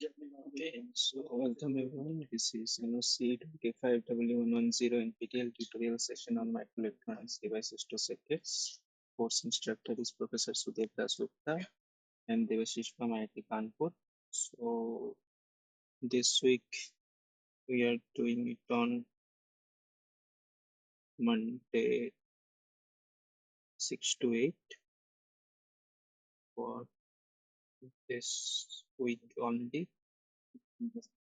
Okay, so welcome everyone. This is NOC25W110 NPTEL tutorial session on microelectronics devices to circuits. Course instructor is Professor Sudeb Dasgupta and Debashish from IIT Kanpur. So this week we are doing it on Monday 6 to 8 for this week only.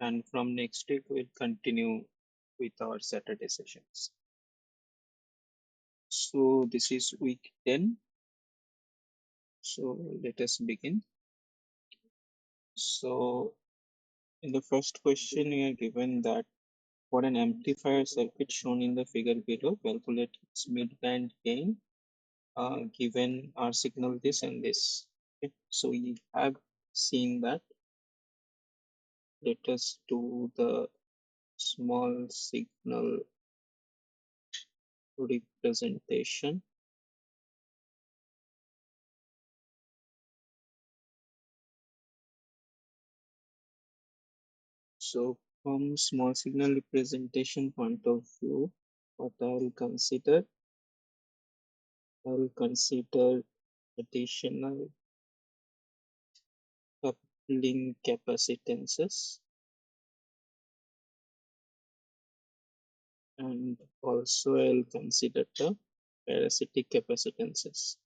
And from next week we'll continue with our Saturday sessions. So this is week 10. So let us begin. So in the first question, we are given that for an amplifier circuit shown in the figure below, calculate its mid-band gain given our signal this and this. Okay. So we have seen that. Let us do the small signal representation. So from small signal representation point of view, what I will consider additional coupling capacitances and also I'll consider the parasitic capacitances.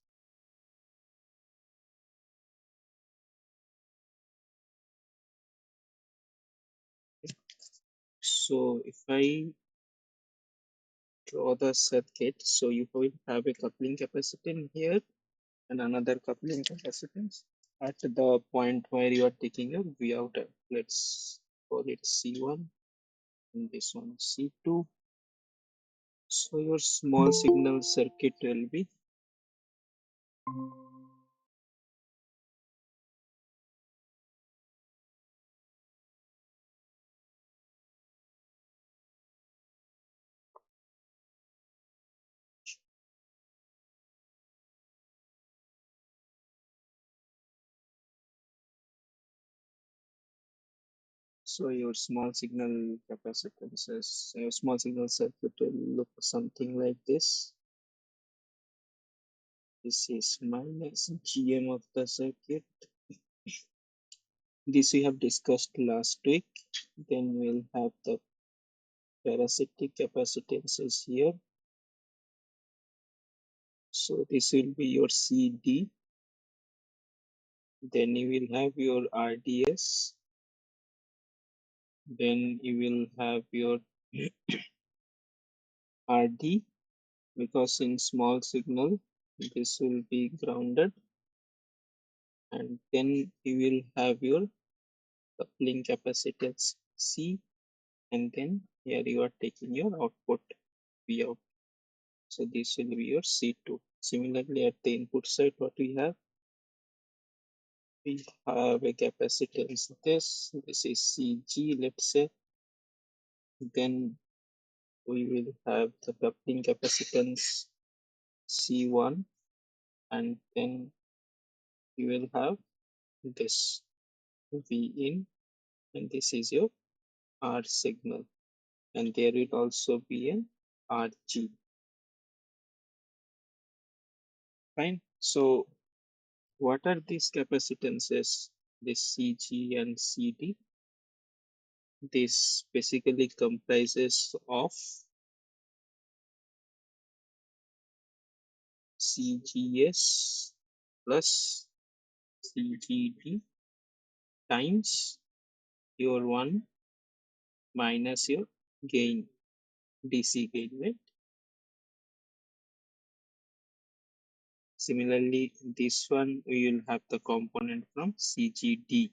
So if I draw the circuit, so you will have a coupling capacitance here and another coupling capacitance at the point where you are taking a V out. Let's call it C1 and this one C2. So your small signal circuit will be so your small signal capacitances, your small signal circuit will look something like this. This is minus GM of the circuit. This we have discussed last week. Then we'll have the parasitic capacitances here. So this will be your CD. Then you will have your RDS. Then you will have your RD, because in small signal this will be grounded. And then you will have your coupling capacitance C, and then here you are taking your output V out. So this will be your C2. Similarly, at the input side, what we have a capacitance. This is CG, let's say. Then we will have the coupling capacitance C1, and then you will have this V in, and this is your R signal, and there will also be an RG. Fine. So what are these capacitances? This CG and CD. This basically comprises of CGS plus CGD times your 1 minus your gain, DC gain, right? Similarly, this one we will have the component from CGD.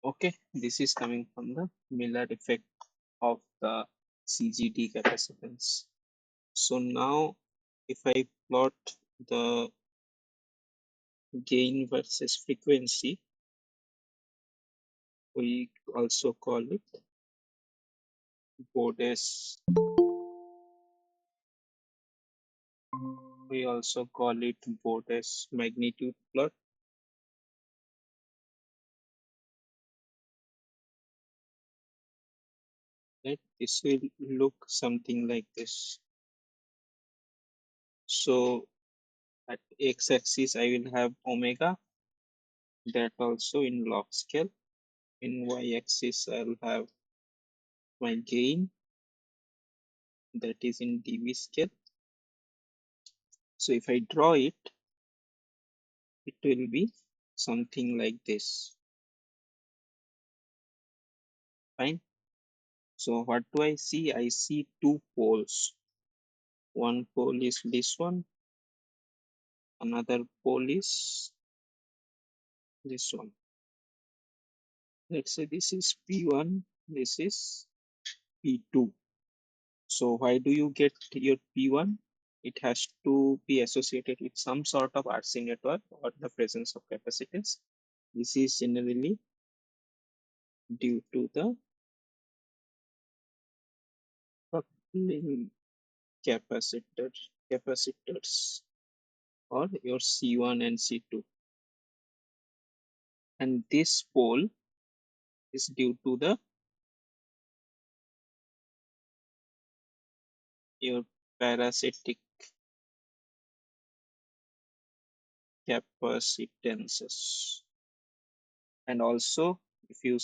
Okay, this is coming from the Miller effect of the CGD capacitance. So now if I plot the gain versus frequency, we also call it Bode's. We also call it Bode's magnitude plot. this will look something like this. So at x-axis I will have omega, that also in log scale. In y-axis I'll have my gain, that is in dB scale. So if I draw it, it will be something like this. Fine. So what do I see? I see two poles. One pole is this one, another pole is this one. Let's say this is P1, this is P2. So why do you get your P1? It has to be associated with some sort of RC network or the presence of capacitance. This is generally due to the coupling capacitors or your C1 and C2. And this pole is due to the your parasitic capacitances. And also, if you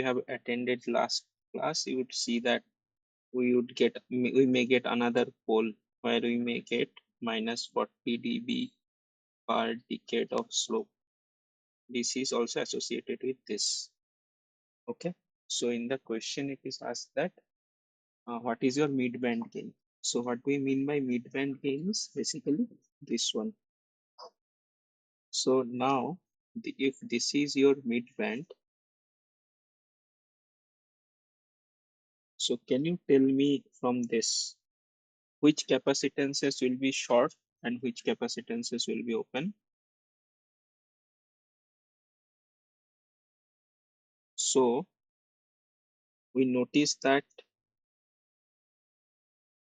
have attended last class, you would see that we may get another pole where we may get minus 40 dB per decade of slope. This is also associated with this. Okay. So in the question, it is asked that what is your mid-band gain? So what we mean by mid-band gain is basically this one. So now, if this is your mid-band, so can you tell me from this, which capacitances will be short and which capacitances will be open? So we notice that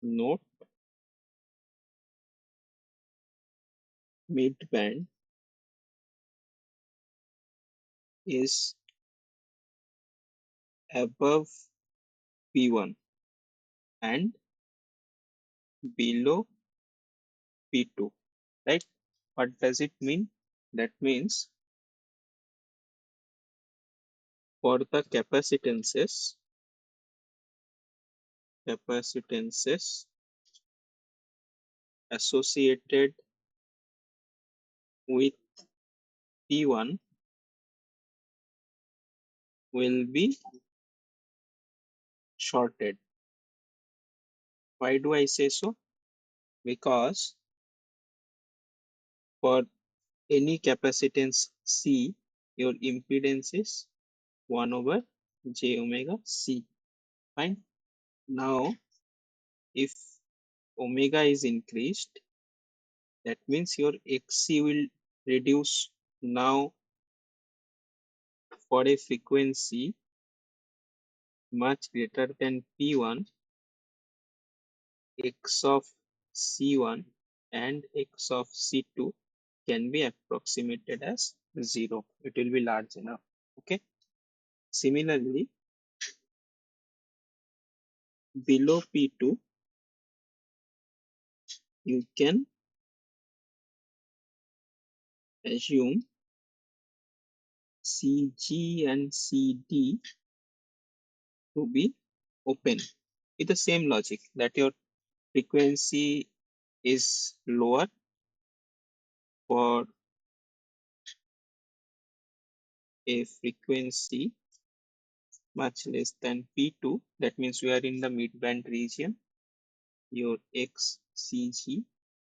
note mid-band is above P1 and below P2, right? What does it mean? That means for the capacitances associated with P1 will be shorted. Why do I say so? Because for any capacitance C, your impedance is 1 over j omega C. Fine. Now, if omega is increased, that means your XC will reduce. Now, for a frequency much greater than P1, X of C1 and X of C2 can be approximated as 0. It will be large enough. Okay. Similarly, below P2, you can assume CG and CD to be open with the same logic that your frequency is lower for a frequency much less than P2. That means we are in the mid-band region. Your XCG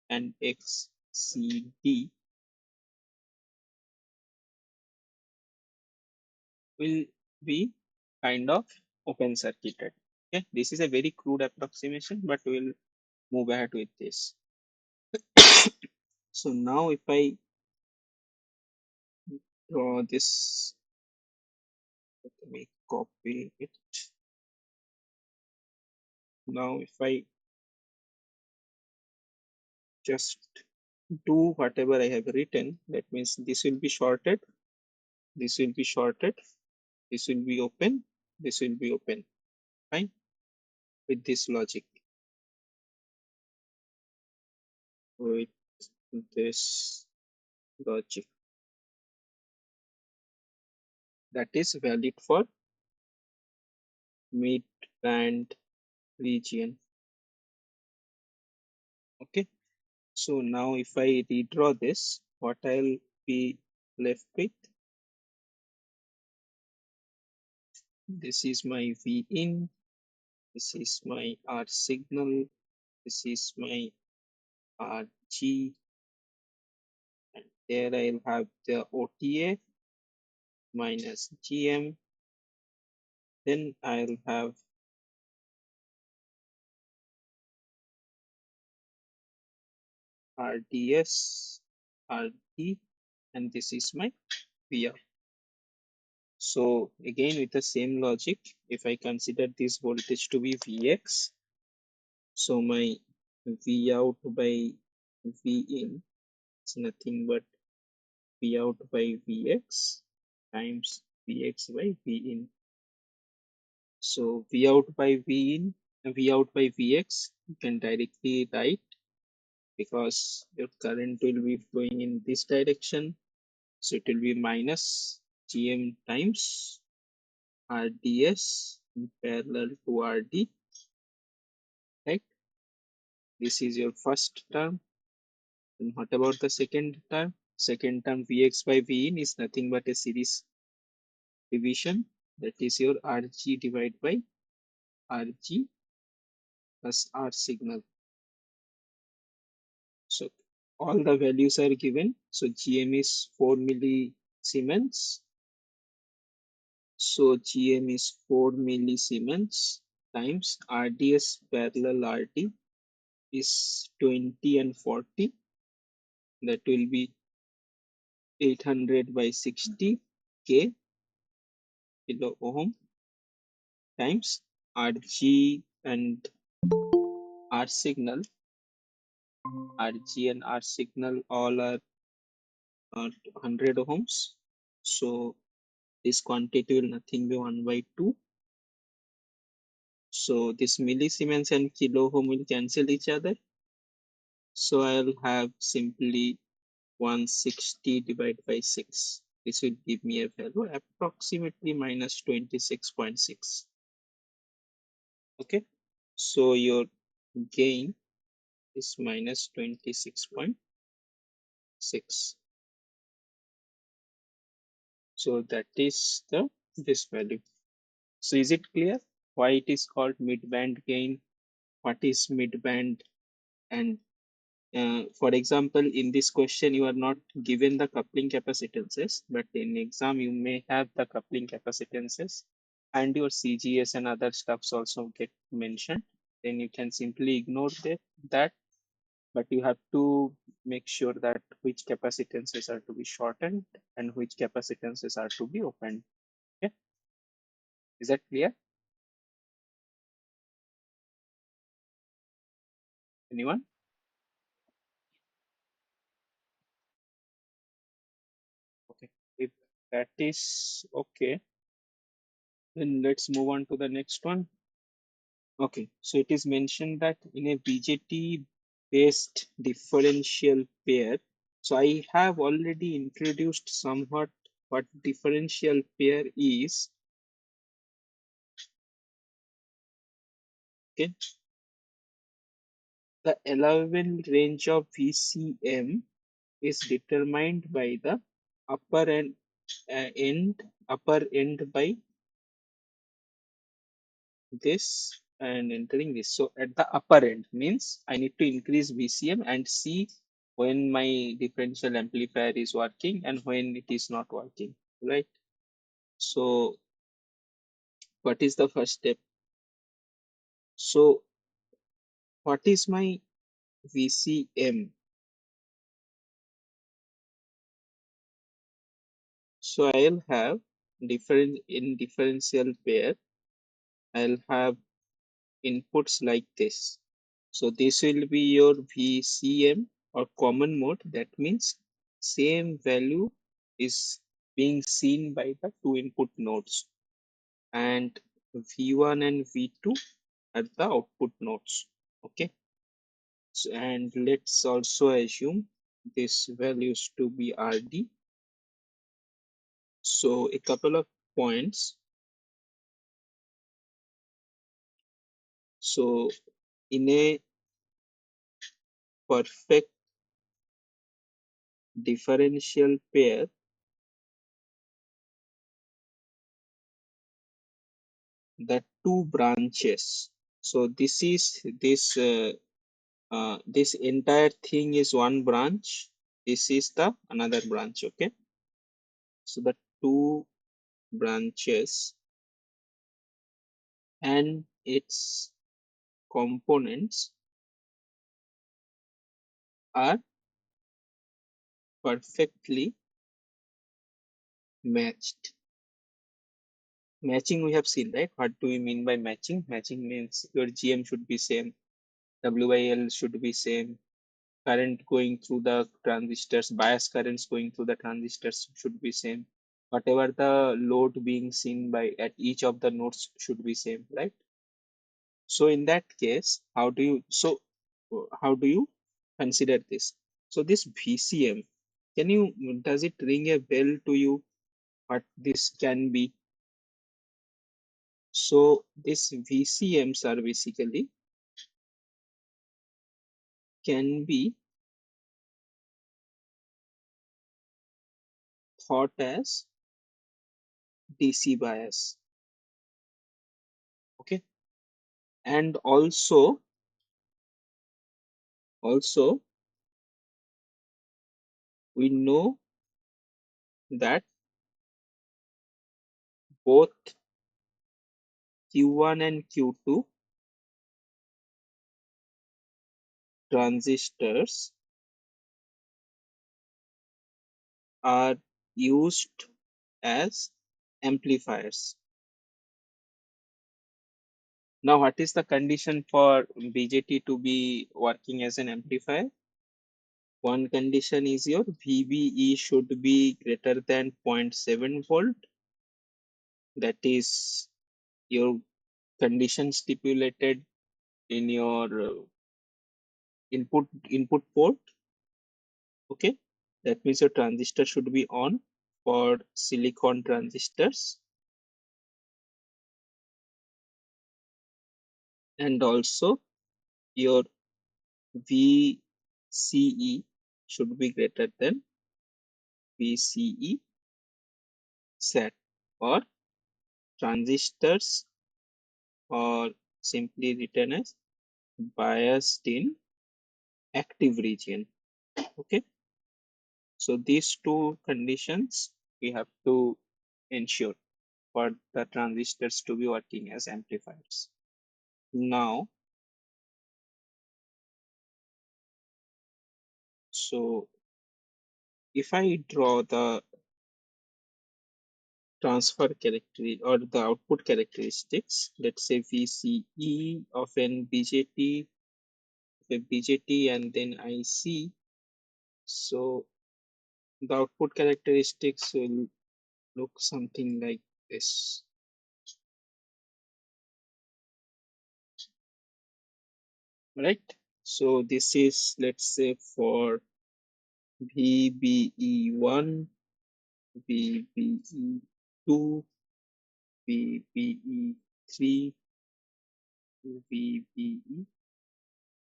and XCD will be kind of open circuited. Okay, this is a very crude approximation, but we'll move ahead with this. So now if I draw this, let me copy it. Now if I just do whatever I have written, that means this will be shorted, this will be shorted, this will be open, this will be open. Fine. with this logic, with this logic that is valid for mid band region. Okay, so now if I redraw this, what I'll be left with, this is my V in, this is my R signal, this is my RG, and there I'll have the OTA minus GM, then I'll have RDS, RD, and this is my VR. So again, with the same logic, if I consider this voltage to be Vx, so my V out by V in is nothing but V out by Vx times Vx by V in. So V out by V in and V out by Vx, you can directly write because your current will be flowing in this direction. So it will be minus Gm times RDS in parallel to RD, right? This is your first term. And what about the second term? Second term Vx by V in is nothing but a series division. That is your Rg divided by Rg plus R signal. So all the values are given. So Gm is 4 millisiemens. So Gm is 4 millisiemens times RDS parallel RD is 20 and 40. That will be 800 by 60 K kilo ohm times Rg and R signal. Rg and R signal all are 100 ohms. So this quantity will nothing be 1 by 2. So this millisiemens and kilo ohm will cancel each other. So I'll have simply 160 divided by 6. This will give me a value approximately minus 26.6. Okay, so your gain is minus 26.6. So that is the this value. So is it clear why it is called mid-band gain? What is mid-band? And for example, in this question, you are not given the coupling capacitances, but in exam, you may have the coupling capacitances and your CGS and other stuffs also get mentioned. Then you can simply ignore that, but you have to make sure that which capacitances are to be shortened and which capacitances are to be opened. Okay, is that clear? Anyone? Okay, if that is okay, then let's move on to the next one. Okay, so it is mentioned that in a BJT based differential pair. So I have already introduced somewhat what differential pair is. Okay, the allowable range of VCM is determined by the upper end by this and entering this. So at the upper end means I need to increase VCM and see when my differential amplifier is working and when it is not working, right? So what is the first step? So what is my VCM? So I'll have differential pair, I'll have inputs like this. So this will be your VCM or common mode. That means same value is being seen by the two input nodes. And V1 and V2, at the output nodes. Okay, so, and let's also assume this values to be RD. So a couple of points. So in a perfect differential pair, the two branches. So this is this entire thing is one branch. This is the another branch. Okay, so the two branches and its components are perfectly matched. Matching we have seen, right? What do we mean by matching? Matching means your GM should be same, WIL should be same, current going through the transistors, bias currents going through the transistors should be same. Whatever the load being seen by at each of the nodes should be same, right? So in that case, how do you consider this? So this VCM, does it ring a bell to you what this can be? So this VCMs are basically can be thought as DC bias. Okay, and also we know that both Q1 and Q2 transistors are used as amplifiers. Now, what is the condition for BJT to be working as an amplifier? One condition is your VBE should be greater than 0.7 volt. That is your condition stipulated in your input port. Okay, that means your transistor should be on for silicon transistors, and also your VCE should be greater than VCE set, or transistors, or simply written as biased in active region. Okay, so these two conditions we have to ensure for the transistors to be working as amplifiers. Now, so if I draw the transfer characteristic or the output characteristics, let's say VCE of an BJT, and then IC. So the output characteristics will look something like this. Right? So this is, let's say, for VBE1, VBE2, VBE3, VBE4.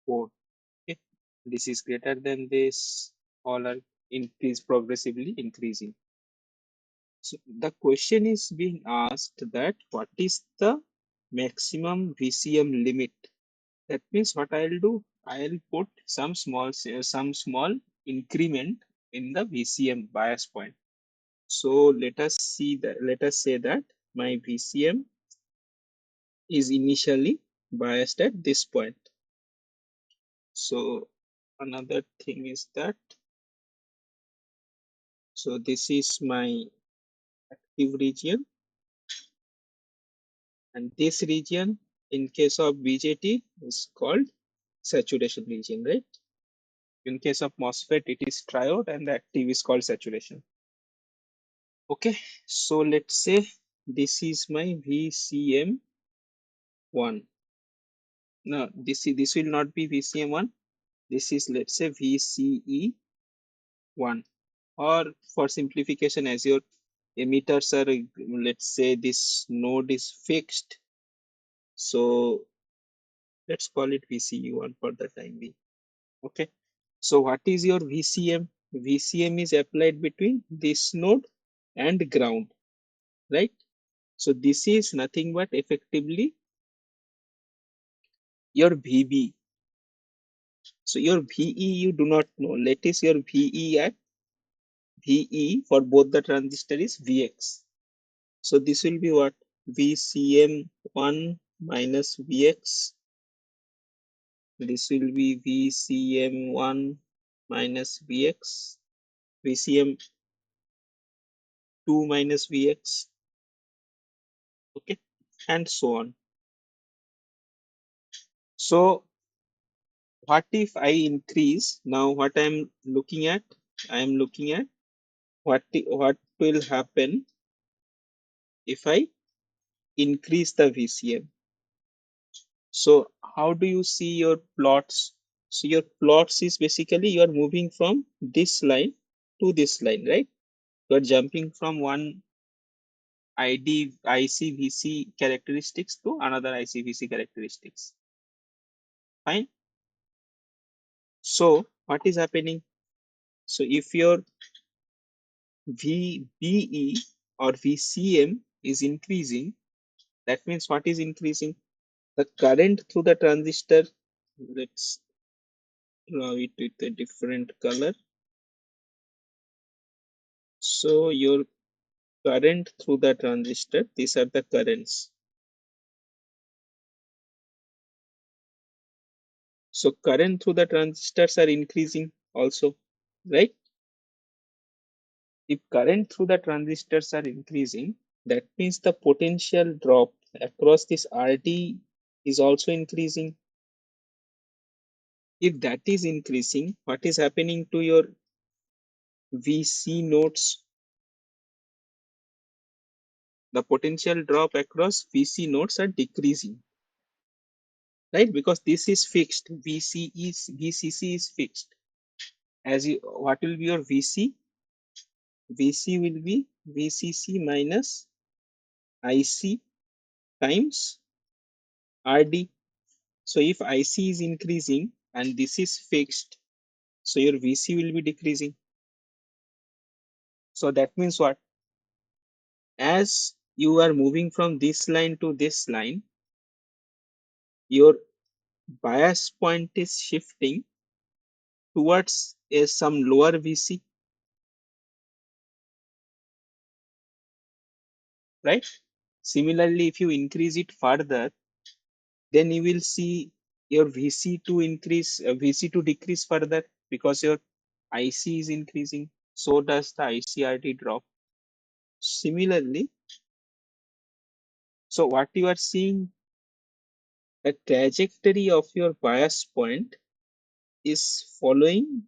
Okay. This is greater than this, all are progressively increasing. So the question is being asked that what is the maximum VCM limit? That means what I'll do, I'll put some small increment in the VCM bias point. So let us say that my VCM is initially biased at this point. So another thing is that, so this is my active region, and this region in case of BJT is called saturation region, right? In case of MOSFET, it is triode, and the active is called saturation. Okay, so let's say this is my VCM1. No, this will not be VCM1. This is, let's say, VCE1. Or for simplification, as your emitters are, let's say this node is fixed, so let's call it VCE1 for the time being. Okay. So what is your VCM? VCM is applied between this node and ground, right? So this is nothing but effectively your VB. So your VE you do not know. Let us your VE at VE for both the transistor is Vx. So this will be what? VCM1 minus Vx. This will be VCM1 minus Vx. VCM2 minus Vx. Okay. And so on. So what if I increase? Now what I am looking at what will happen if I increase the VCM. So how do you see your plots? So your plots is basically you are moving from this line to this line, right? You are jumping from one ICVC characteristics to another ICVC characteristics. Fine. So what is happening? So if your VBE or VCM is increasing, that means what is increasing? The current through the transistor. Let's draw it with a different color. So your current through the transistor, these are the currents. So current through the transistors are increasing also, right? If current through the transistors are increasing, that means the potential drop across this RD is also increasing. If that is increasing, what is happening to your VC nodes? The potential drop across VC nodes are decreasing, right? Because this is fixed. VCC is fixed. As you, what will be your VC? VC will be VCC minus IC times RD. So if IC is increasing and this is fixed, so your VC will be decreasing. So that means what? As you are moving from this line to this line, your bias point is shifting towards some lower VC, right? Similarly, if you increase it further, then you will see your VC to increase, VC to decrease further because your IC is increasing. So does the ICRT drop. Similarly, so what you are seeing, the trajectory of your bias point is following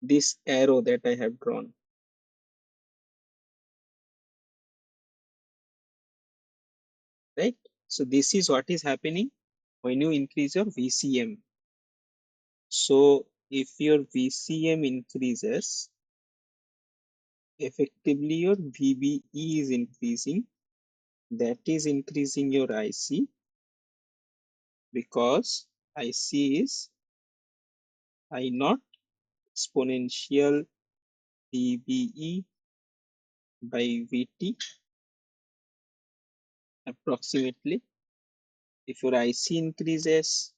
this arrow that I have drawn, right? So this is what is happening when you increase your VCM. So if your VCM increases, effectively your VBE is increasing. That is increasing your IC because IC is I naught exponential VBE by VT approximately. If your IC increases,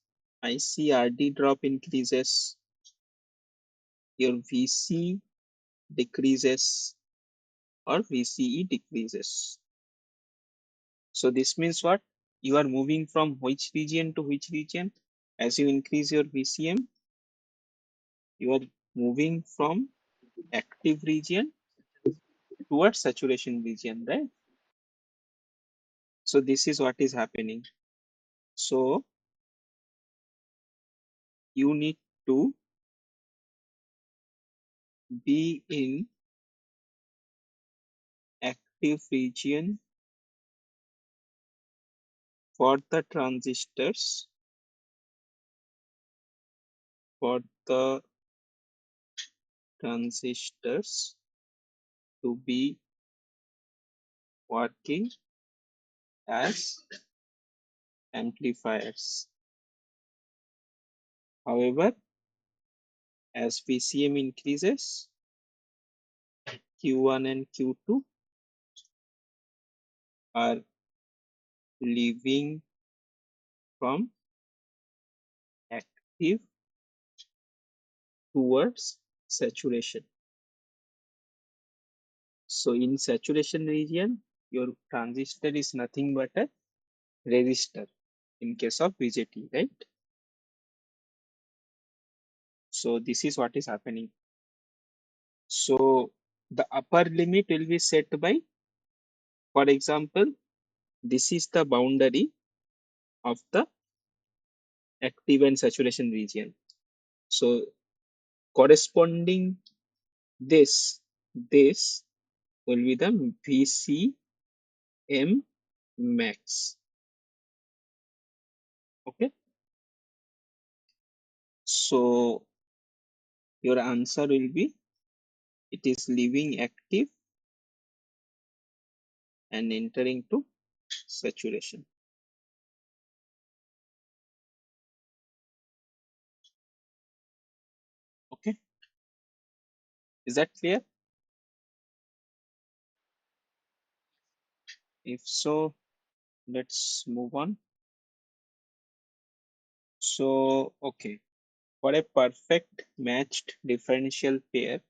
ICRD drop increases, your VC decreases or VCE decreases. So this means what? You are moving from which region to which region? As you increase your VCM, you are moving from active region towards saturation region, right? So this is what is happening. So you need to be in active region for the transistors for the transistors to be working as amplifiers. However, as VCM increases, Q1 and Q2 are leaving from active towards saturation. So in saturation region, your transistor is nothing but a resistor in case of BJT, right? So this is what is happening. So the upper limit will be set by, for example, this is the boundary of the active and saturation region. So corresponding this will be the VCM max. Okay. So your answer will be, it is leaving active and entering to saturation. Okay. Is that clear? If so, let's move on. So, okay. For a perfect matched differential pair,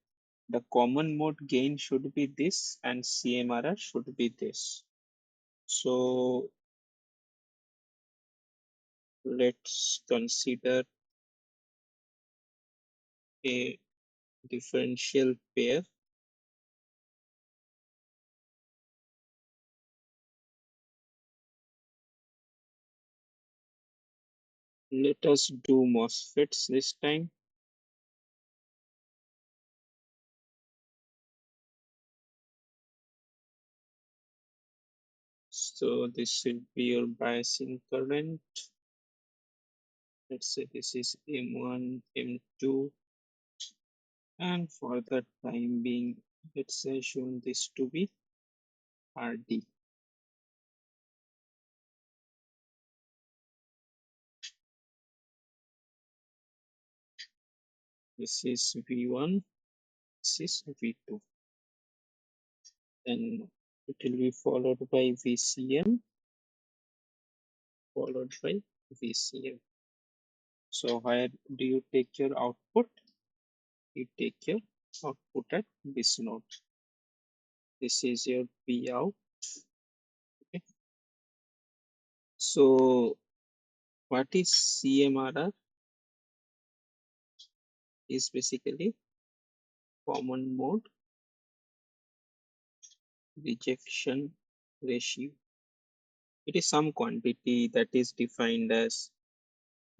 the common mode gain should be this and CMRR should be this. So let's consider a differential pair. Let us do MOSFETs this time. So this will be your biasing current. Let's say this is M1, M2, and for the time being, let's assume this to be RD. This is V1, this is V2. Then it will be followed by VCM, followed by VCM. So where do you take your output? You take your output at this node. This is your V out. Okay. So what is CMRR? Is basically common mode rejection ratio. It is some quantity that is defined as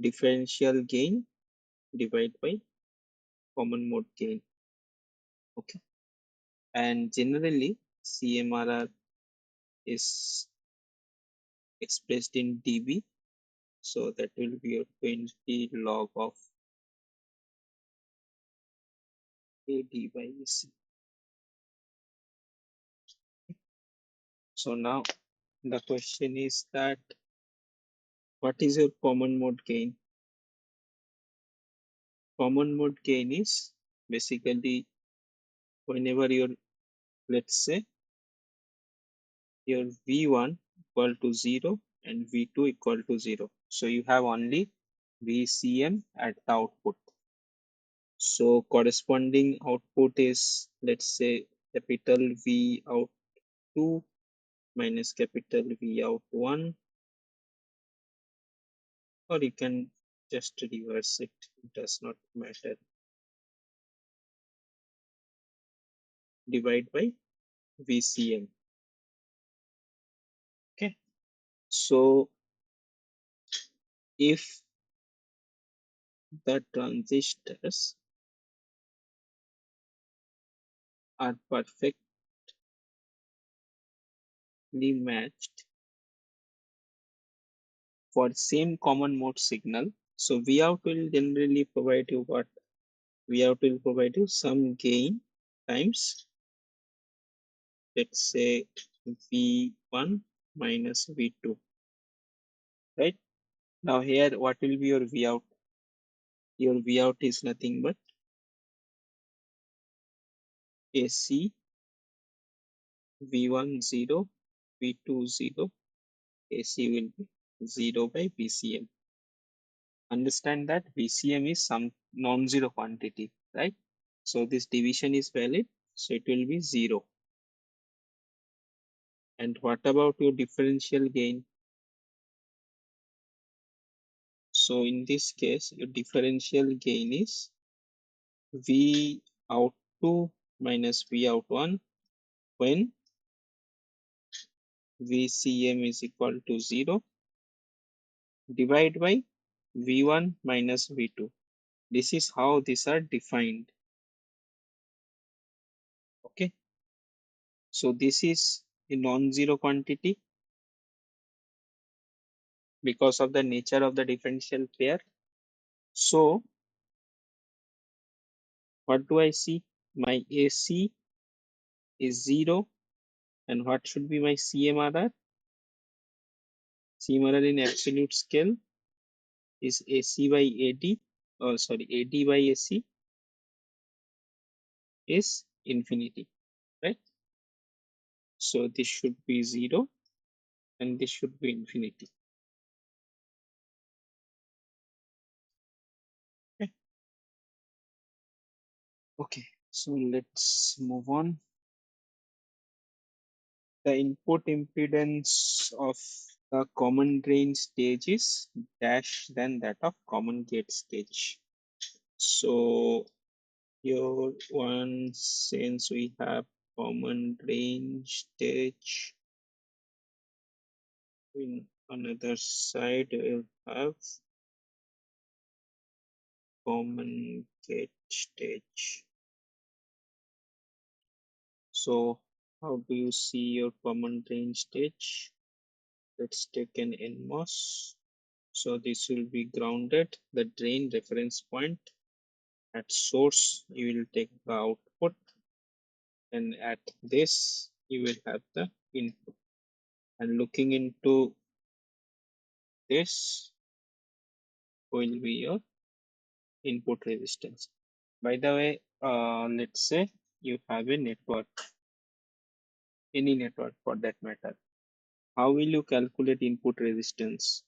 differential gain divided by common mode gain. Okay. And generally, CMRR is expressed in dB. So that will be your 20 log of AD by AC. So now the question is that what is your common mode gain? Common mode gain is basically whenever your, let's say, your V1 equal to 0 and V2 equal to 0. So you have only VCM at the output. So corresponding output is, let's say, capital V out 2 minus capital V out 1, or you can just reverse it, it does not matter. Divide by VCM. Okay. So if the transistors are perfectly matched for same common mode signal, So Vout will generally provide you what? Vout will provide you some gain times, let's say, V1 minus V2, right? Now here, what will be your Vout? Your Vout is nothing but AC V1 0, V2 0, AC will be 0 by VCM. Understand that VCM is some non-zero quantity, right? So this division is valid, so it will be 0. And what about your differential gain? So in this case, your differential gain is V out 2 minus V out 1 when VCM is equal to 0 divided by V1 minus V2. This is how these are defined. Okay. So this is a non-zero quantity because of the nature of the differential pair. So what do I see? My AC is 0. And what should be my CMRR? CMRR in absolute scale is AC by AD, or sorry, AD by AC is infinity, right? So this should be 0 and this should be infinity. Okay. Okay, so let's move on. The input impedance of the common drain stage is dash than that of common gate stage. So here one, since we have common drain stage, in another side we'll have common gate stage. So how do you see your common drain stage? Let's take an NMOS. So this will be grounded, the drain reference point. At source, you will take the output, and at this, you will have the input. And looking into this will be your input resistance. By the way, let's say you have a network, any network for that matter. How will you calculate input resistance?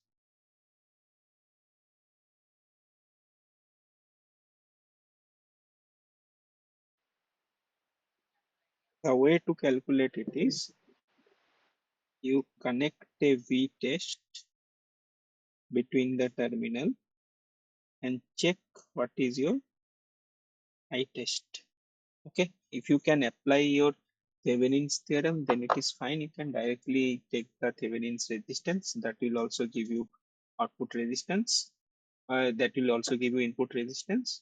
The way to calculate it is you connect a V test between the terminal and check what is your I test. Okay, if you can apply your Thevenin's theorem, then it is fine. You can directly take the Thevenin's resistance. That will also give you output resistance. That will also give you input resistance.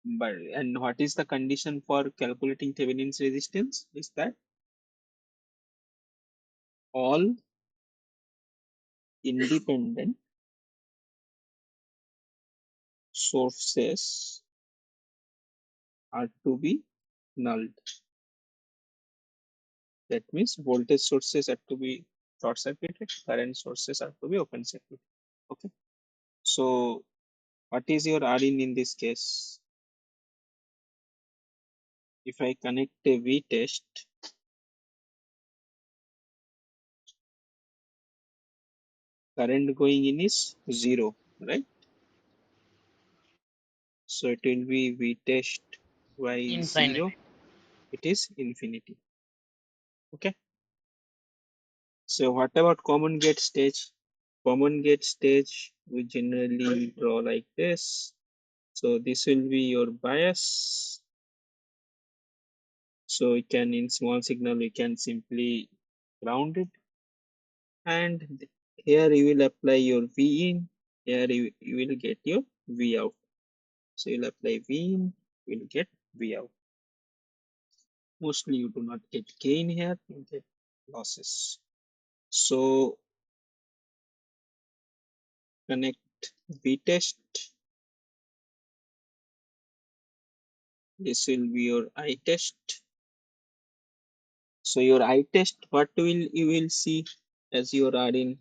But and what is the condition for calculating Thevenin's resistance? Is that all independent sources are to be nulled. That means voltage sources are to be short circuited, current sources are to be open circuited. Okay. So what is your Rin in this case? If I connect a V test, current going in is 0, right? So it will be V test by Infinity. 0. It is infinity. Okay. So what about common gate stage? Common gate stage, we generally draw like this. So this will be your bias. So we can, in small signal, we can simply ground it. And here you will apply your V in. Here you will get your V out. So you'll apply V in, you will get V out. Mostly you do not get gain here, you get losses. So connect V test. This will be your I test. So your I test, what will you will see as your R in?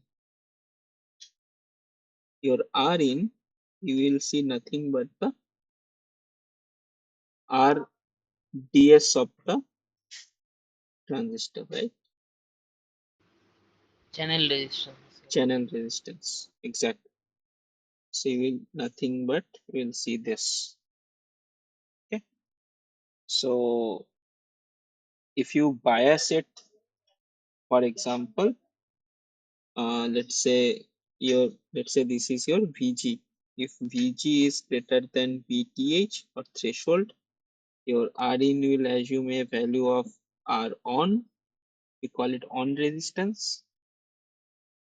Your R in, you will see nothing but the RDS of the transistor, right? Channel resistance. Channel resistance, exactly. So you will nothing but you will see this. Okay. So if you bias it, for example, let's say this is your VG. If VG is greater than VTH or threshold, your Rin will assume a value of R on. We call it on resistance.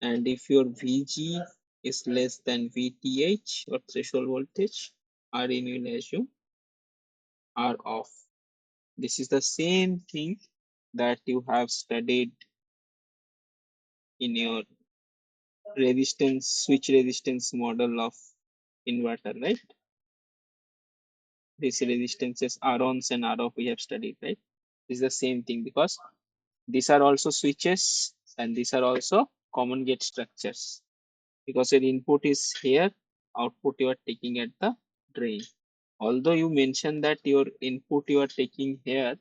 And if your VG is less than VTH or threshold voltage, Rin will assume R off. This is the same thing that you have studied in your resistance switch resistance model of inverter, right? These resistances R-ons and R-off we have studied, right? It's the same thing because these are also switches and these are also common gate structures. Because your input is here, output you are taking at the drain. Although you mentioned that your input you are taking here,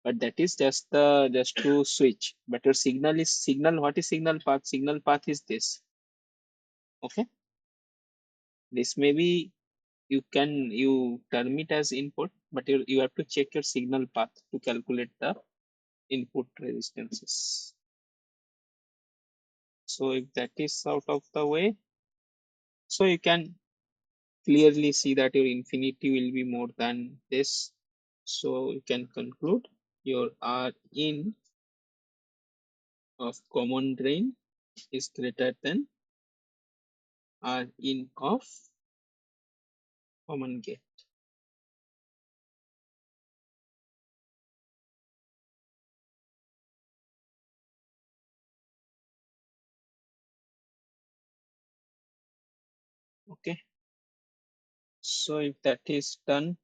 but that is just to switch. But your signal is signal. What is signal path? Signal path is this. Okay. This may be you term it as input, but you have to check your signal path to calculate the input resistances. So if that is out of the way, so you can clearly see that your infinity will be more than this. So you can conclude your R in of common drain is greater than R in of common gate. Okay. So if that is done,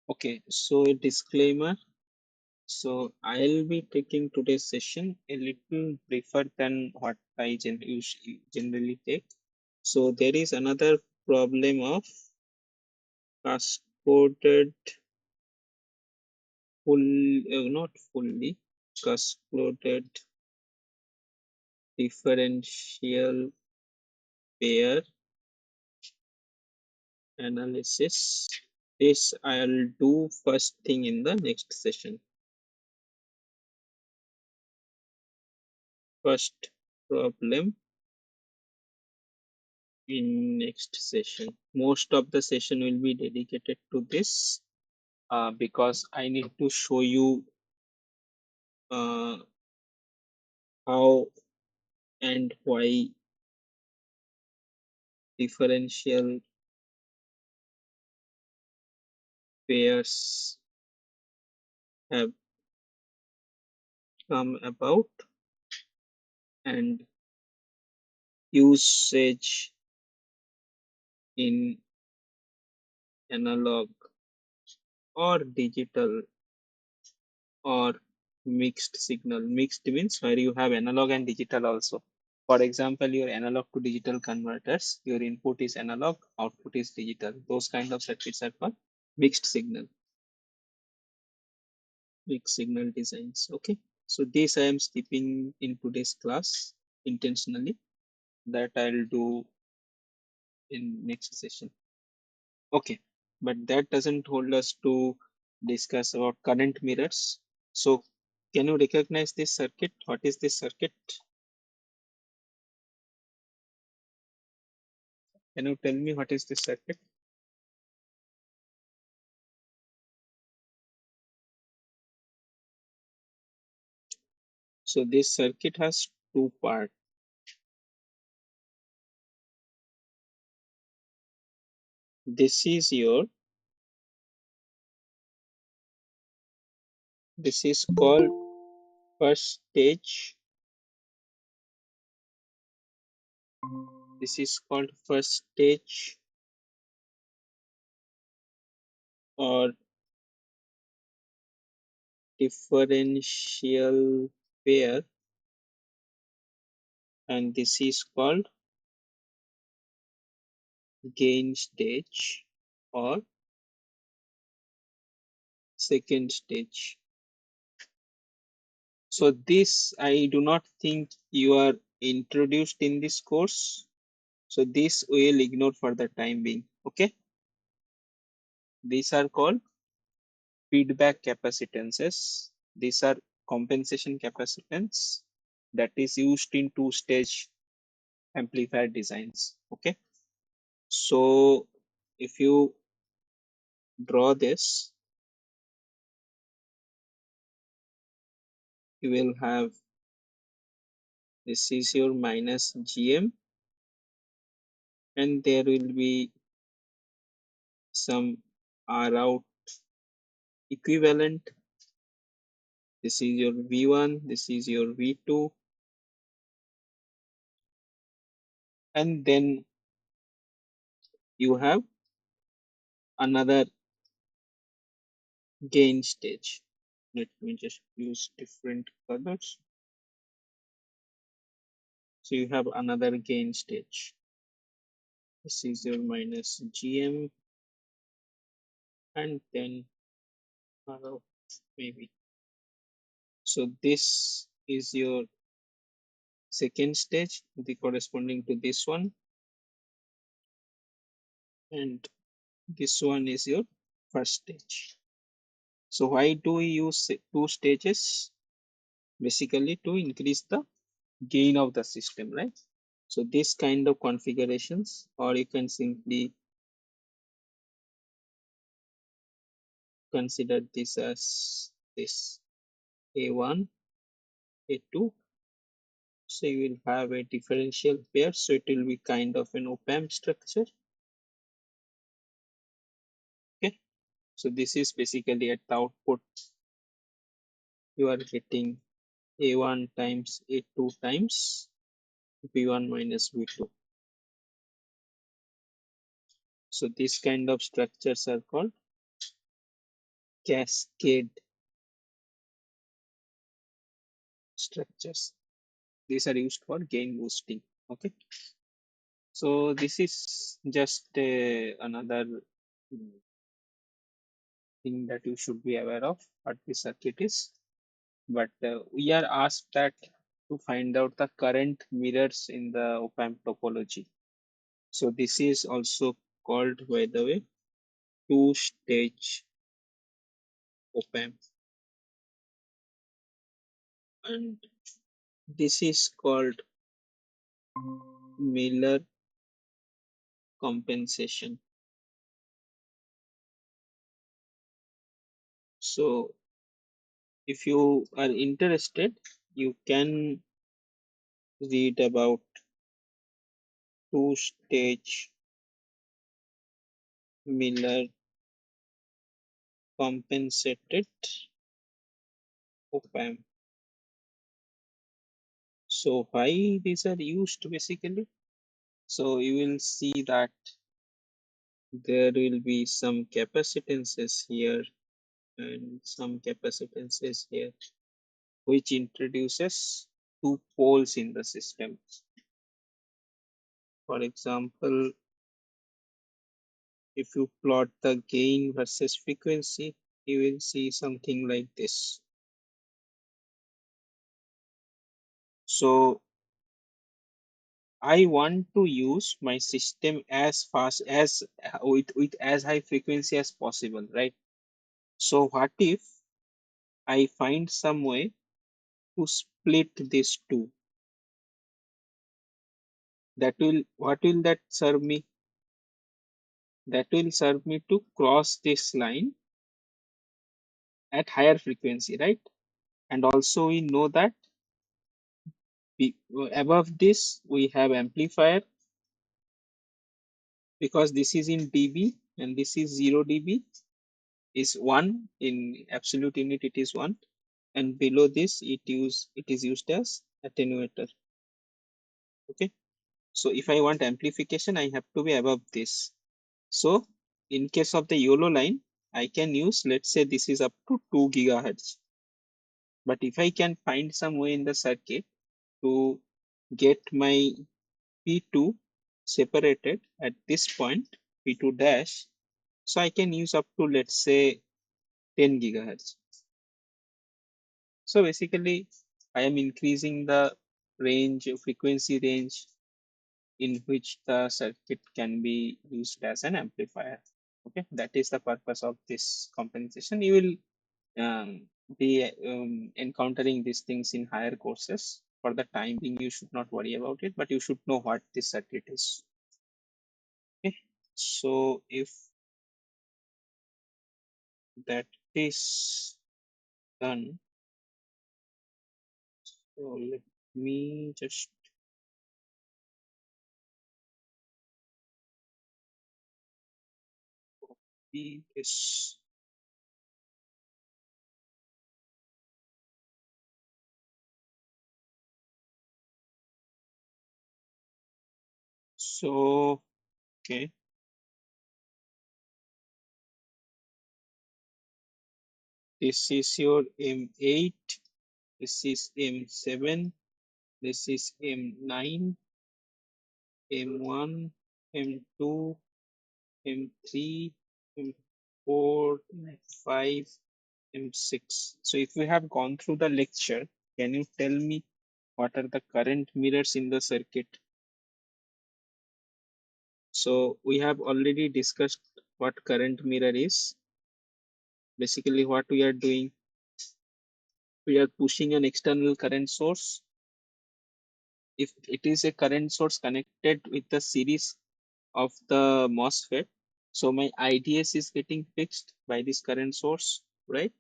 okay. So a disclaimer. So I'll be taking today's session a little briefer than what I usually generally take. So there is another problem of cascoded not fully cascoded differential pair analysis. This I'll do first thing in the next session. First problem in next session. Most of the session will be dedicated to this because I need to show you how and why differential pairs have come about and usage in analog or digital or mixed signal. Mixed means where you have analog and digital also. For example, your analog to digital converters, your input is analog, output is digital. Those kind of circuits are called mixed signal. Mixed signal designs. Okay. So this I am skipping in today's class intentionally. That I'll do in next session. Okay. But that doesn't hold us to discuss about current mirrors. So can you recognize this circuit? What is this circuit? Can you tell me what is this circuit? So this circuit has two parts. This is called first stage This is called first stage or differential pair, and this is called gain stage or second stage. So this I do not think you are introduced in this course. So this we'll ignore for the time being. Okay. These are called feedback capacitances. These are compensation capacitance that is used in two-stage amplifier designs. Okay. So if you draw this, you will have this is your minus GM, and there will be some R out equivalent. This is your V1, this is your V2, and then you have another gain stage. Let me just use different colors. So you have another gain stage. This is your minus GM, and then maybe. So this is your second stage, the corresponding to this one, and this one is your first stage. So why do we use two stages? Basically to increase the gain of the system, right? So this kind of configurations, or you can simply consider this as this A1, A2. So you will have a differential pair, so it will be kind of an op-amp structure. Okay, so this is basically at the output you are getting A1 times A2 times V1 minus V2. So this kind of structures are called cascade structures. These are used for gain boosting. Okay, so this is just another thing that you should be aware of what the circuit is. But we are asked that to find out the current mirrors in the op-amp topology. So this is also called, by the way, two-stage op-amp, and this is called Miller compensation. So if you are interested, you can read about two-stage Miller compensated op-amp. So why these are used basically? So you will see that there will be some capacitances here and some capacitances here, which introduces two poles in the system. For example, if you plot the gain versus frequency, you will see something like this. So I want to use my system as fast as with as high frequency as possible, right? So what if I find some way to split these two? That will, what will that serve me? That will serve me to cross this line at higher frequency, right? And also we know that above this we have amplifier, because this is in dB and this is 0 dB, is 1 in absolute unit, it is 1, and below this it is used as attenuator. Okay, So if I want amplification, I have to be above this. So in case of the YOLO line, I can use, let's say this is up to 2 gigahertz. But if I can find some way in the circuit to get my P2 separated at this point, P2 dash, so I can use up to, let's say, 10 gigahertz. So basically, I am increasing the range, frequency range in which the circuit can be used as an amplifier. Okay, that is the purpose of this compensation. You will be encountering these things in higher courses. For the time being, you should not worry about it, but you should know what this circuit is. Okay, so if that is done, so let me just copy this. So, okay, this is your M8, this is M7, this is M9, M1, M2, M3, M4, M5, M6. So if we have gone through the lecture, can you tell me what are the current mirrors in the circuit? So we have already discussed what current mirror is. Basically what we are doing, we are pushing an external current source. If it is a current source connected with the series of the MOSFET, so my IDS is getting fixed by this current source, right?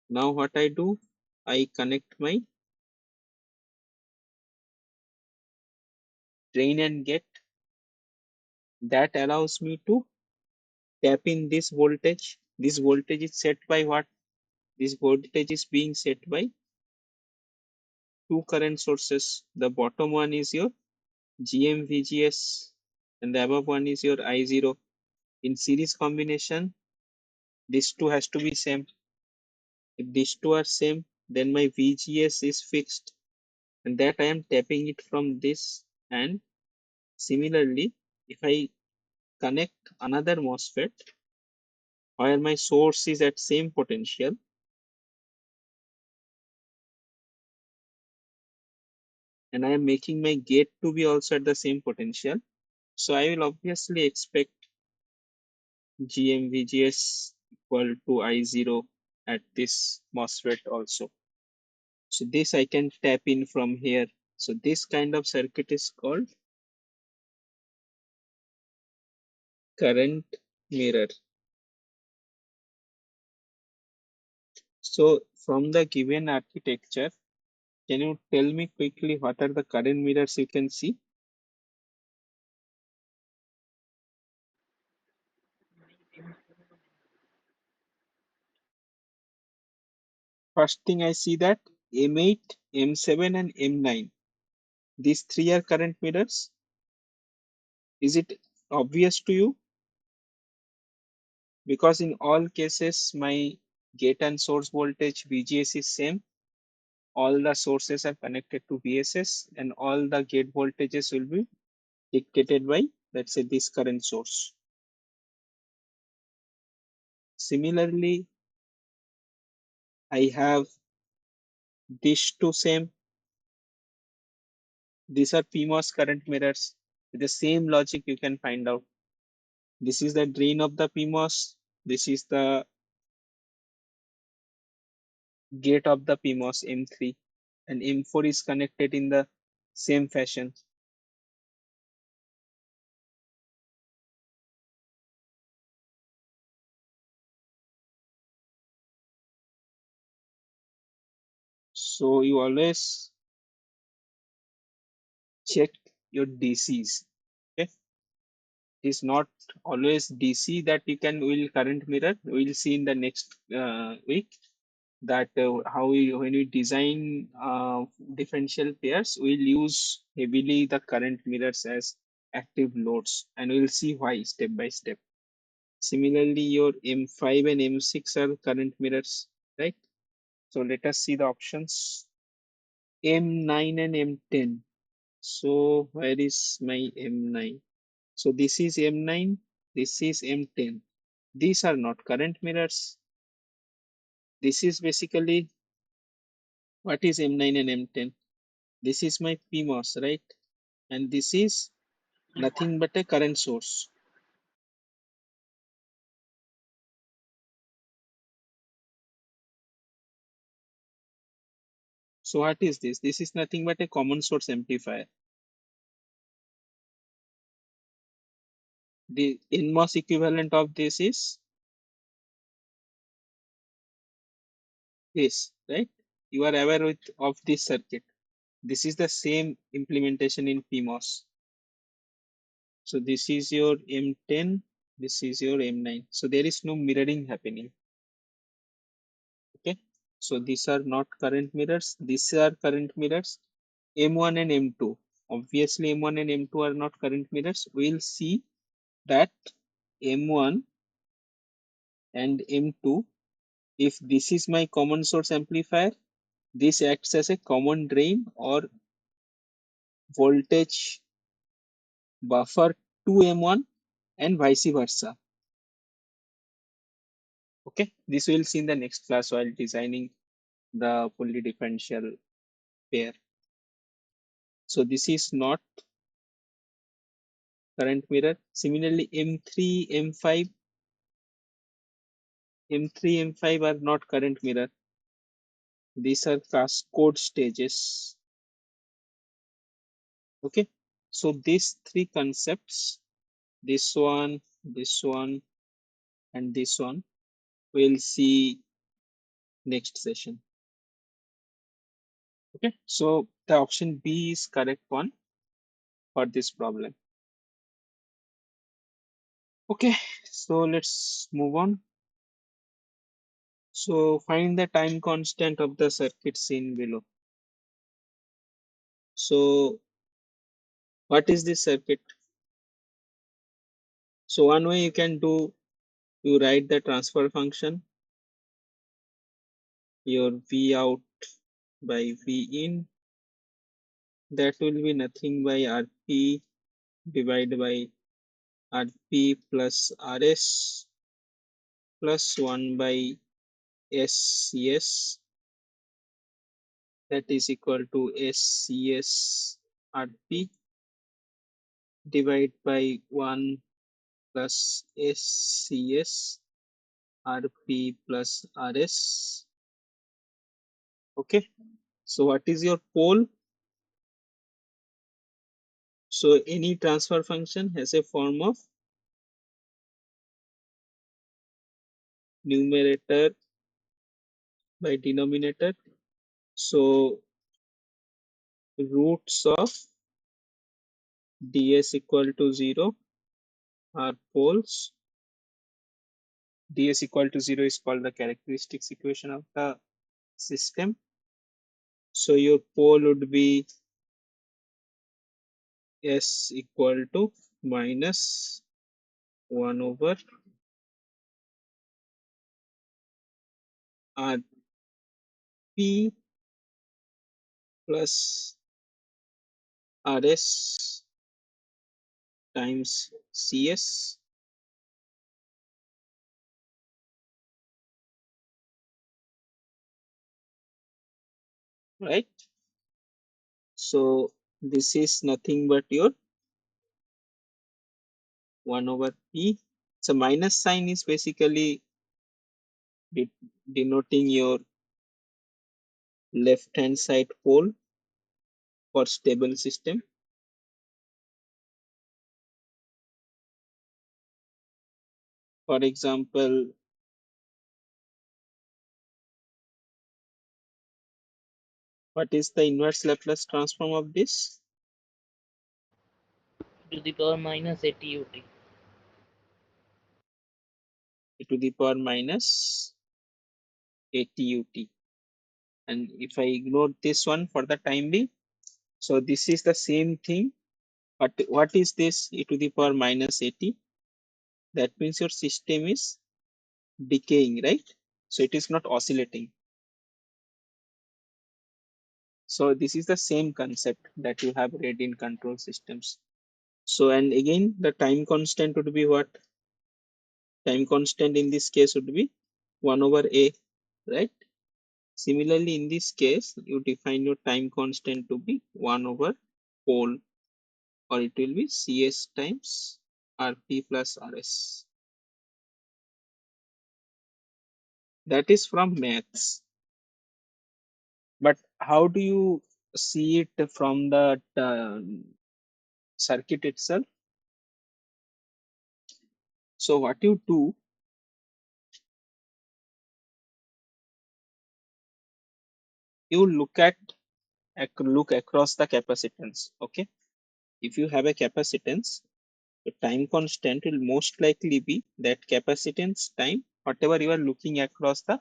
Now what I do, I connect my drain and gate. That allows me to tap in this voltage. This voltage is set by what? This voltage is being set by two current sources. The bottom one is your GMVGS and the above one is your I0. In series combination, these two has to be same. If these two are same, then my VGS is fixed and that I am tapping it from this. And similarly, if I connect another MOSFET where my source is at same potential, and I am making my gate to be also at the same potential, so I will obviously expect GMVGS equal to I0 at this MOSFET also. So this I can tap in from here. So this kind of circuit is called current mirror. So from the given architecture, can you tell me quickly what are the current mirrors you can see? First thing I see that M8, M7 and M9. These three are current mirrors. Is it obvious to you? Because in all cases, my gate and source voltage VGS is same. All the sources are connected to VSS and all the gate voltages will be dictated by, let's say, this current source. Similarly, I have these two same. These are PMOS current mirrors. With the same logic you can find out. This is the drain of the PMOS. This is the gate of the PMOS M3 and M4 is connected in the same fashion. So you always check your DCs. Okay, it is not always DC that you can will current mirror. We will see in the next week. that when we design differential pairs, we'll use heavily the current mirrors as active loads, and we'll see why step by step. Similarly, your M5 and M6 are current mirrors, right? So let us see the options. M9 and M10. So where is my M9? So this is M9, this is M10. These are not current mirrors. This is basically, what is M9 and M10? This is my PMOS, right? And this is nothing but a current source. So what is this? This is nothing but a common source amplifier. The NMOS equivalent of this is this, right? You are aware of this circuit. This is the same implementation in PMOS. So this is your M10, this is your M9. So there is no mirroring happening. Okay. So these are not current mirrors. These are current mirrors. M1 and M2. Obviously, M1 and M2 are not current mirrors. We'll see that M1 and M2, if this is my common source amplifier, this acts as a common drain or voltage buffer to M1 and vice versa. Okay, this we'll see in the next class while designing the fully differential pair. So this is not current mirror. Similarly, M3, M5, M3, M5 are not current mirror. These are cascade stages. Okay, so these three concepts, this one, and this one, we'll see next session. Okay, so the option B is correct one for this problem. Okay, so let's move on. So find the time constant of the circuit seen below. So what is this circuit? So one way you can do, you write the transfer function, your V out by V in, that will be nothing by Rp divided by Rp plus Rs plus 1 by SCS, that is equal to SCS Rp divided by 1 plus SCS Rp plus Rs. Okay, so what is your pole? So any transfer function has a form of numerator by denominator. So roots of ds equal to 0 are poles. Ds equal to 0 is called the characteristics equation of the system. So your pole would be S equal to minus 1 over Rp plus Rs times Cs, right? So this is nothing but your 1 over P. So minus sign is basically denoting your left hand side pole for stable system. For example, what is the inverse Laplace transform of this? to the power minus ATUT. E to the power minus ATUT. And if I ignore this one for the time being, so this is the same thing. But what is this? E to the power minus AT. That means your system is decaying, right? So it is not oscillating. So this is the same concept that you have read in control systems. So, and again, the time constant would be what? Time constant in this case would be 1 over A, right? Similarly, in this case, you define your time constant to be 1 over pole, or it will be CS times RP plus RS. That is from maths. But how do you see it from the circuit itself? So what you do, you look across the capacitance. Okay, if you have a capacitance, the time constant will most likely be that capacitance time, whatever you are looking across the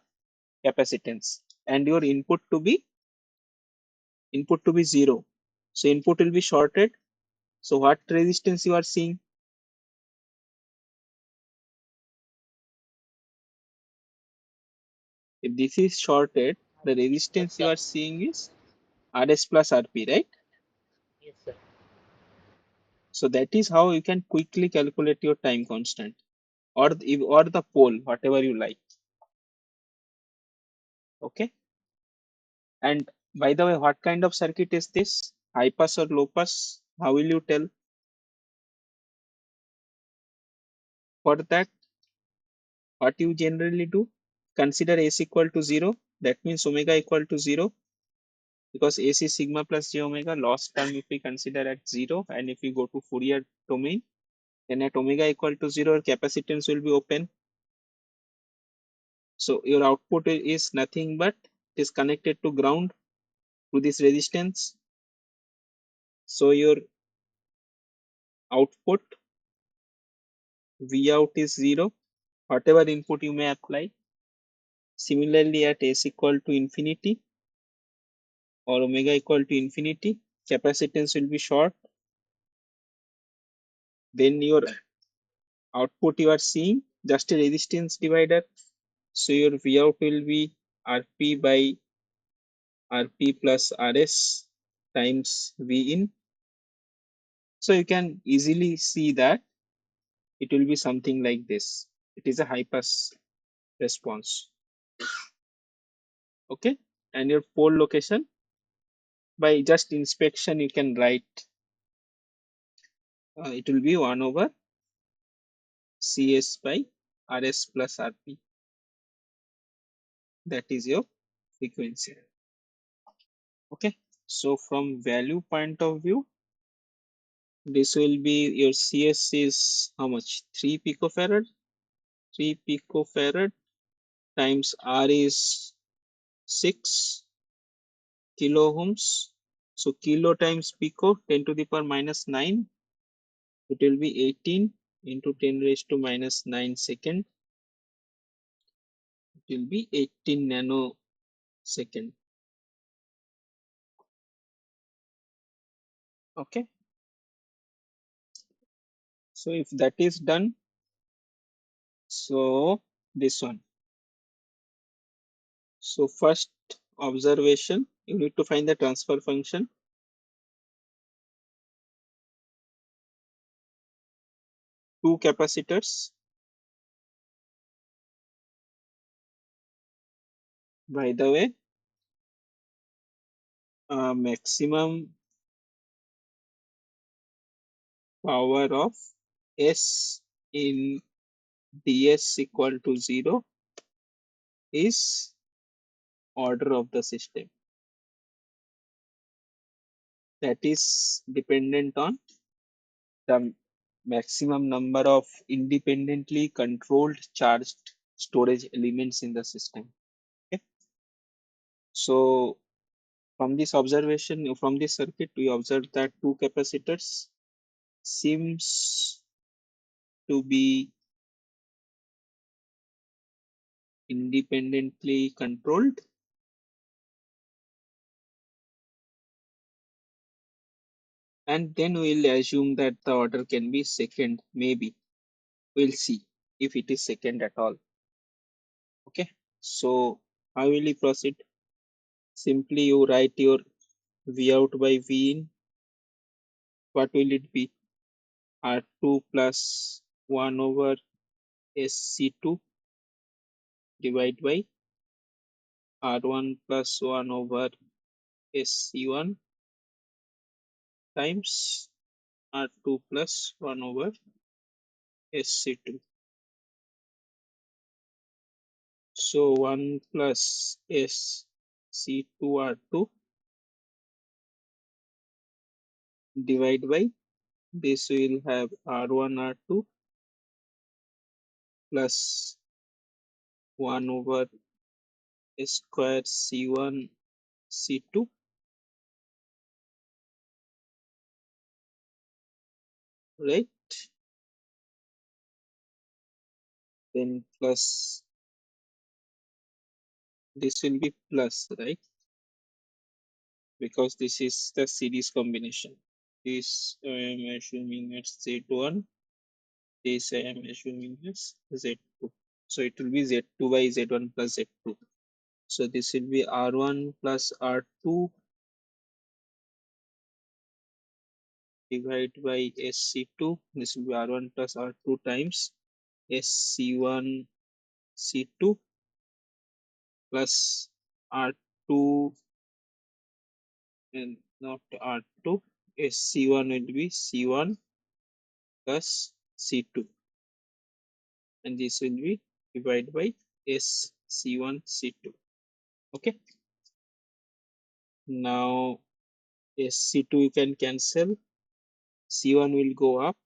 capacitance, and your input to be 0. So input will be shorted. So what resistance you are seeing? If this is shorted, the Plus resistance you R. are seeing is RS plus RP, right? Yes, sir. So that is how you can quickly calculate your time constant, or the pole, whatever you like. Okay. And by the way, what kind of circuit is this? High pass or low pass? How will you tell? For that, what you generally do? Consider S equal to 0. That means omega equal to 0, because AC sigma plus j omega, loss term if we consider at 0, and if you go to Fourier domain, then at omega equal to 0, capacitance will be open. So your output is nothing but is connected to ground to this resistance. So your output V out is 0, whatever input you may apply. Similarly, at S equal to infinity or omega equal to infinity, capacitance will be short. Then your output you are seeing just a resistance divider. So your V out will be RP by RP plus RS times V in. So you can easily see that it will be something like this. It is a high pass response. Okay. And your pole location, by just inspection, you can write it will be 1 over CS by RS plus RP. That is your frequency. Okay. So from value point of view, this will be your CS is how much? 3 picofarad. 3 picofarad times R is 6 kilo ohms. So kilo times pico, 10 to the power minus 9. It will be 18 into 10 raised to minus 9 second. It will be 18 nanosecond. Okay. So if that is done, so this one. So first observation, you need to find the transfer function. Two capacitors. By the way, maximum power of S in ds equal to 0 is order of the system. That is dependent on the maximum number of independently controlled charged storage elements in the system. Okay. So from this observation, from this circuit, we observed that two capacitors seems to be independently controlled? And then we'll assume that the order can be second, maybe. We'll see if it is second at all. Okay, so how will you proceed? Simply you write your V out by V in. What will it be? R2 plus 1 over SC2 divided by R1 plus 1 over SC1 times R2 plus 1 over SC2. So 1 plus SC2R2 divided by this will have R1 R2 plus 1 over S square C1 C2, right? Then plus this will be plus, right? Because this is the series combination. This I am assuming it's Z1. This I am assuming is Z2. So it will be Z2 by Z1 plus Z2. So this will be R1 plus R2 divided by SC2. This will be R1 plus R2 times SC1 C2 plus R2 and not R2. SC1 will be C1 plus C2. And this will be divided by SC1 C2. Okay. Now SC2 you can cancel. C1 will go up.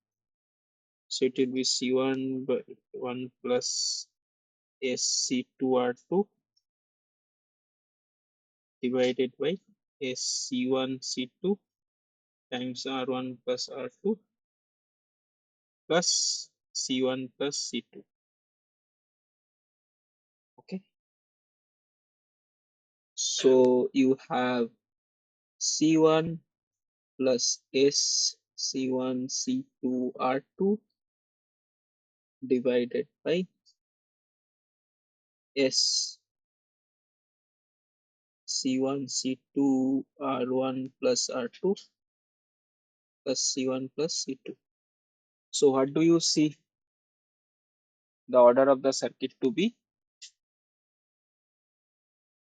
So it will be C1 by 1 plus SC2R2 divided by SC1 C2 times R1 plus R2 plus C1 plus C2. Okay. So you have C1 plus SC1 C2 R2 divided by S C1 C2 R1 plus R2 plus C1 plus C2. So what do you see the order of the circuit to be?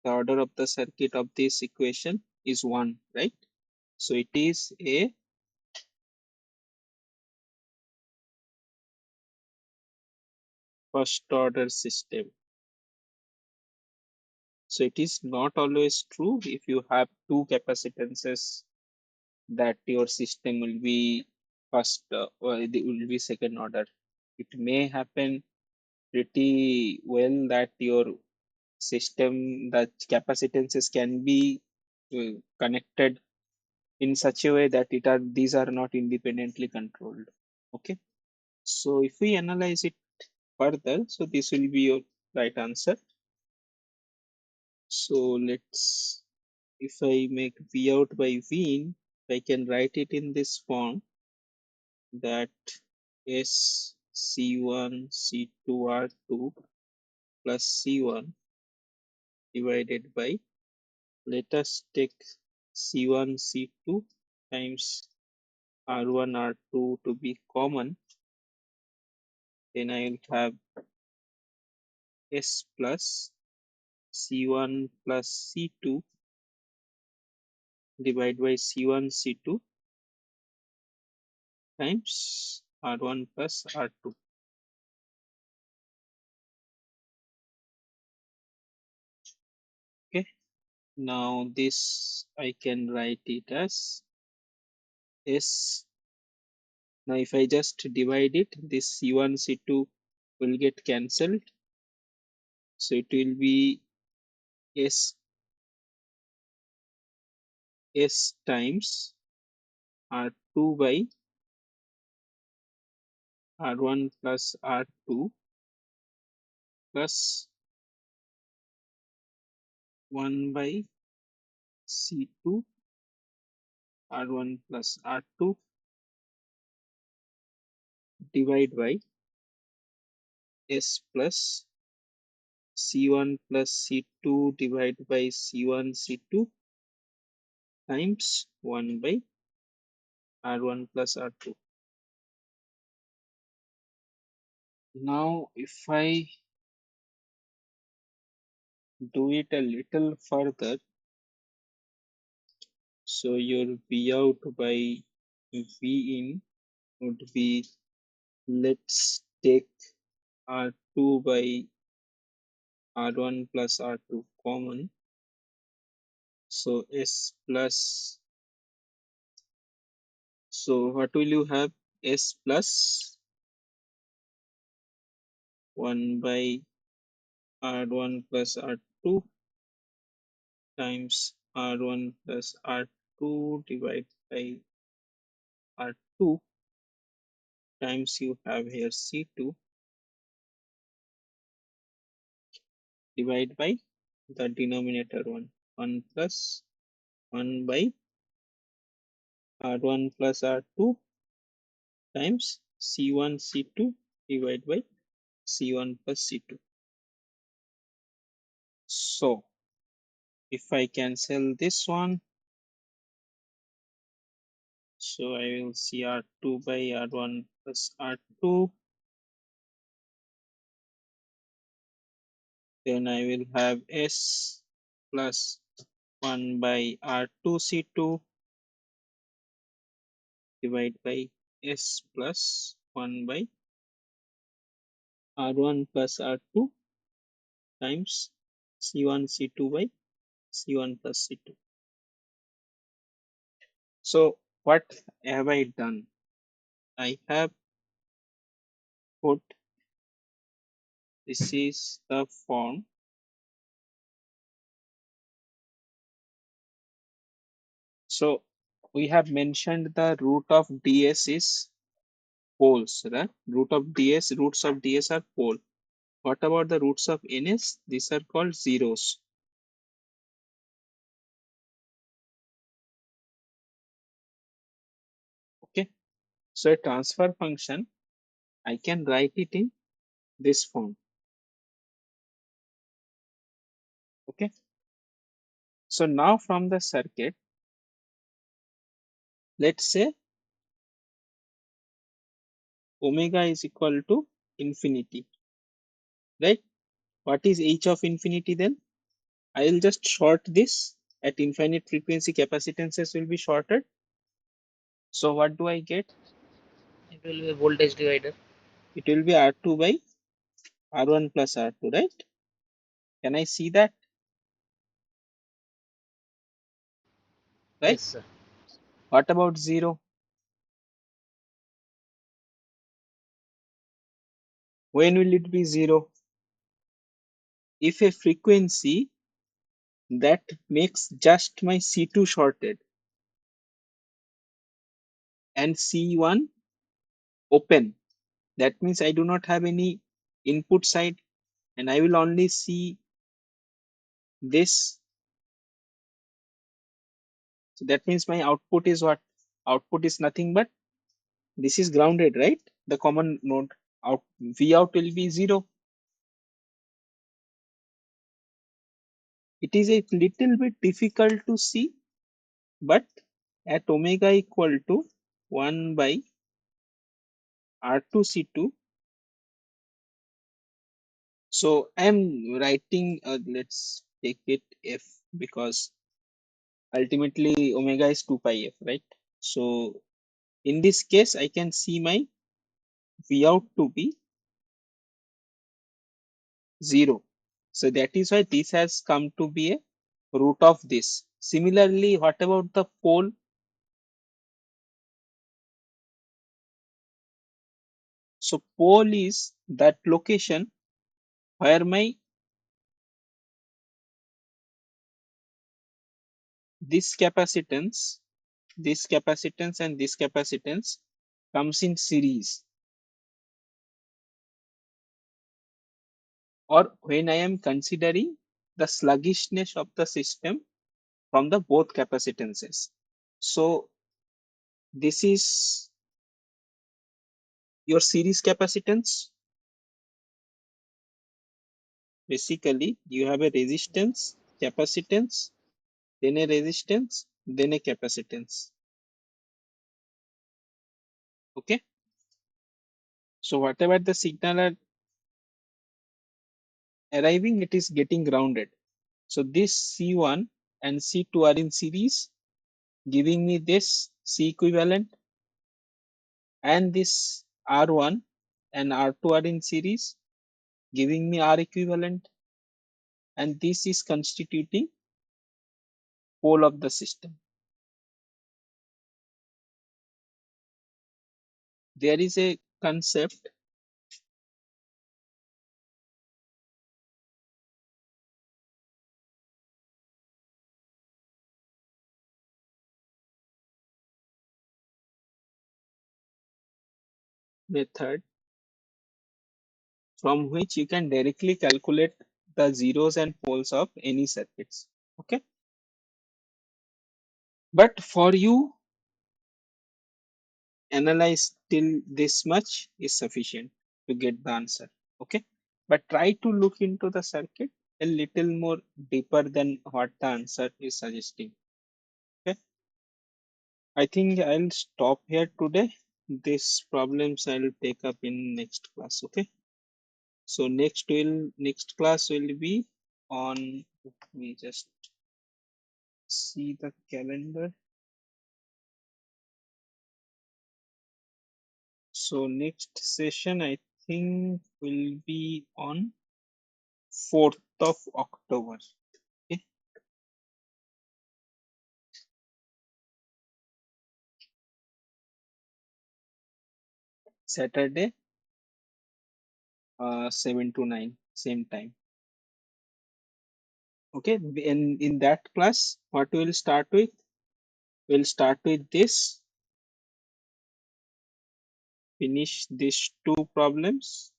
The order of the circuit of this equation is 1, right? So it is a first order system. So it is not always true if you have two capacitances that your system will be first or it will be second order. It may happen pretty well that your system, the capacitances can be connected in such a way that these are not independently controlled. Okay. So if we analyze it further, so this will be your right answer. So if I make V out by V in, I can write it in this form that S C1 C2 R2 plus C1 divided by, let us take C1 C2 times R1 R2 to be common. Then I will have S plus C1 plus C2 divided by C1 C2 times R1 plus R2. Okay. Now this I can write it as S. Now if I just divide it, this C1 C2 will get cancelled. So it will be S times R2 by R1 plus R2 plus 1 by C2 R1 plus R2 divide by S plus C1 plus C2 divided by C1 C2 times 1 by R1 plus R2. Now if I do it a little further, so your V out by V in would be, let's take R2 by R1 plus R2 common. So S plus, so what will you have? S plus 1 by R1 plus R2 times R1 plus R2 divided by R2 times you have here C2 divided by the denominator 1 plus 1 by R1 plus R2 times C1 C2 divided by C1 plus C2. So if I cancel this one, so I will see R2 by R1 plus R2, then I will have S plus 1 by R2 C2 divided by S plus 1 by R1 plus R2 times C1 C2 by C1 plus C2. So what have I done? I have put, this is the form. So we have mentioned the root of ds is poles, right? Roots of ds are pole. What about the roots of ns? These are called zeros. Okay. So a transfer function, I can write it in this form. Okay. So now from the circuit, let's say omega is equal to infinity, right? What is h of infinity then? I will just short this. At infinite frequency, capacitances will be shorted. So what do I get? It will be a voltage divider. It will be R2 by R1 plus R2, right? Can I see that? Right? Yes, sir. What about 0? When will it be 0? If a frequency that makes just my C2 shorted and C1 open, that means I do not have any input side and I will only see this. So that means my output is what? Output is nothing but this is grounded, right? The common node out, V out will be 0. It is a little bit difficult to see, but at omega equal to 1 by R2 C2. So I am writing, let's take it F, because ultimately omega is 2 pi F, right? So in this case, I can see my V out to be 0. So that is why this has come to be a root of this. Similarly, what about the pole? So pole is that location where my this capacitance, and this capacitance comes in series, or when I am considering the sluggishness of the system from the both capacitances. So this is your series capacitance. Basically, you have a resistance, capacitance, then a resistance, then a capacitance. Okay. So whatever the signal are arriving, it is getting grounded. So this C1 and C2 are in series, giving me this C equivalent, and this R1 and R2 are in series, giving me R equivalent, and this is constituting pole of the system. There is a concept method from which you can directly calculate the zeros and poles of any circuits. Okay. But for you, analyze till this much is sufficient to get the answer. Okay. But try to look into the circuit a little more deeper than what the answer is suggesting. Okay. I think I'll stop here today. These problems I'll take up in next class. Okay. So next class will be on, let me just see the calendar. So next session I think will be on 4th of October. Okay. Saturday, 7 to 9, same time. Okay. In that class, what we'll start with? We'll start with this, finish these two problems,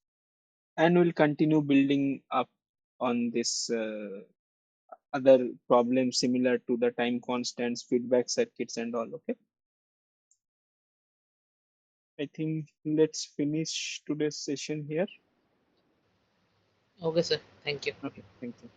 and we'll continue building up on this other problems similar to the time constants, feedback circuits, and all. Okay. I think let's finish today's session here. Okay, sir. Thank you. Okay. Thank you.